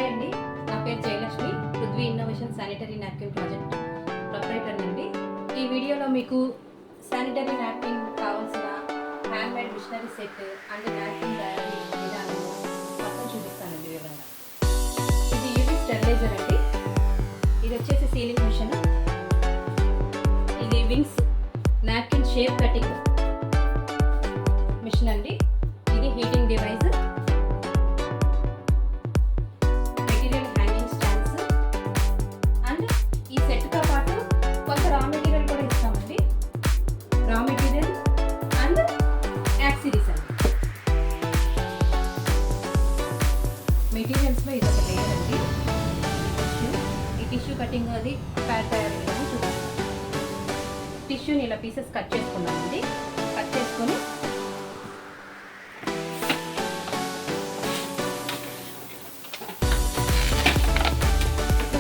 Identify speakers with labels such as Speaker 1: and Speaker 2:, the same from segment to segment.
Speaker 1: Hi అండి, నా పేరు Jayalakshmi. Prithvi innovation sanitary napkin project proprietor అండి. ఈ వీడియోలో మీకు శానిటరీ నాప్కిన్ కావాల్సిన handmade machinery set and napkin తయారీ విధానం మొత్తం చూపిస్తానండి వివరంగా. ఇది యూవీ స్టెరిలైజర్ అండి. ఇది వచ్చేసి సీలింగ్ మిషన్. ఇది wings napkin shape cutting machine అండి. ఇది heating device, material hanging stands and ఈ సెట్తో పాటు కొంత రా మెటీరియల్ కూడా ఇస్తామండి. రా మెటీరియల్ అండ్ యాక్సరీస్ అండి. మెటీరియల్స్లో ఇది ఒక లేయర్ అండి. ఈ టిష్యూ కటింగ్ అది ప్యాడ్ తయారీ విధానం చూపిస్తాం. టిష్యూని ఇలా పీసెస్ కట్ చేసుకున్నామండి. కట్ చేసుకొని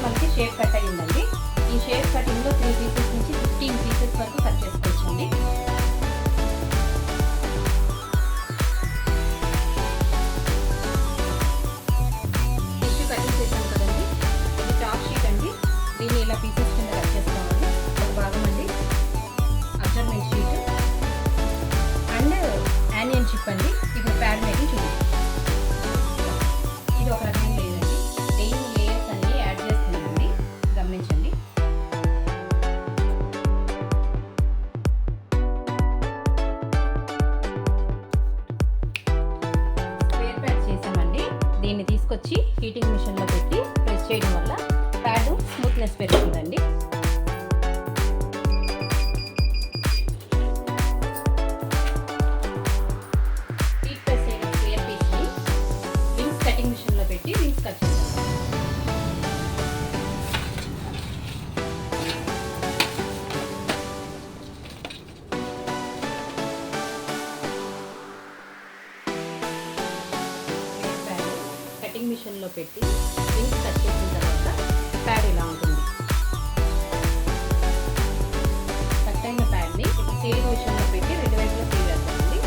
Speaker 1: మనకి షేప్ కట్ అయ్యిందండి. ఈ షేప్ కటింగ్లో 3 పీసెస్ నుంచి 15 పీసెస్ వరకు కట్ చేసుకోవచ్చండి. టిష్యూ కటింగ్ చేసాం కదండి, ఇది టాప్ షీట్ అండి. దీన్ని ఇలా పీసెస్ కింద కట్ చేసుకోవాలి. ఒక భాగం అండి అబ్జర్మెంట్ షీట్ అండ్ యానియన్ చిప్ అండి. ఇప్పుడు ప్యాడ్ మేకింగ్ చూపిస్తాం. ఇది ఒక రకమైన లేదండి. డైలీ లేయర్స్ అన్ని యాడ్ చేస్తున్నామండి, గమనించండి. స్క్వేర్ ప్యాడ్ చేసామండి. దీన్ని తీసుకొచ్చి హీటింగ్ మిషన్లో పెట్టి ప్రెస్ చేయడం వల్ల ప్యాడ్ స్మూత్నెస్ పెరుగుతుందండి. హీట్ ప్రెస్ అయిన స్క్వేర్ పీస్ని వింగ్స్ కటింగ్ మిషన్లో పెట్టి వింగ్స్ కట్ చేస్తాం. కటింగ్ మిషన్లో పెట్టి వింగ్స్ కట్ చేసిన తర్వాత ప్యాడ్ ఇలా ఉంటుంది. కట్ అయిన ప్యాడ్ని సీలింగ్ మిషన్లో పెట్టి 2 వైపులా సీల్ చేస్తామండి.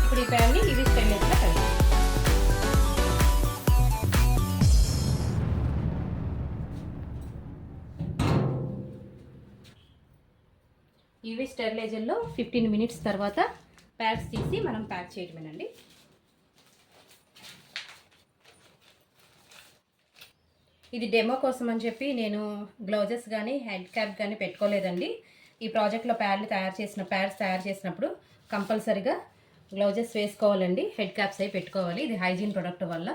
Speaker 1: ఇప్పుడు ఈ ప్యాడ్ని ఇది స్టెరిలైజర్లో కలిపి యూవీ స్టెరిలైజర్లో 15 మినిట్స్ తర్వాత ప్యాడ్స్ తీసి మనం ప్యాక్ చేయడమేనండి. ఇది డెమో కోసం అని చెప్పి నేను గ్లౌజెస్ కానీ హెడ్ క్యాప్ కానీ పెట్టుకోలేదండి. ఈ ప్రాజెక్ట్లో ప్యాడ్స్ తయారు చేసినప్పుడు కంపల్సరీగా గ్లౌజెస్ వేసుకోవాలండి, హెడ్ క్యాప్స్ అవి పెట్టుకోవాలి. ఇది హైజీన్ ప్రొడక్ట్ వల్ల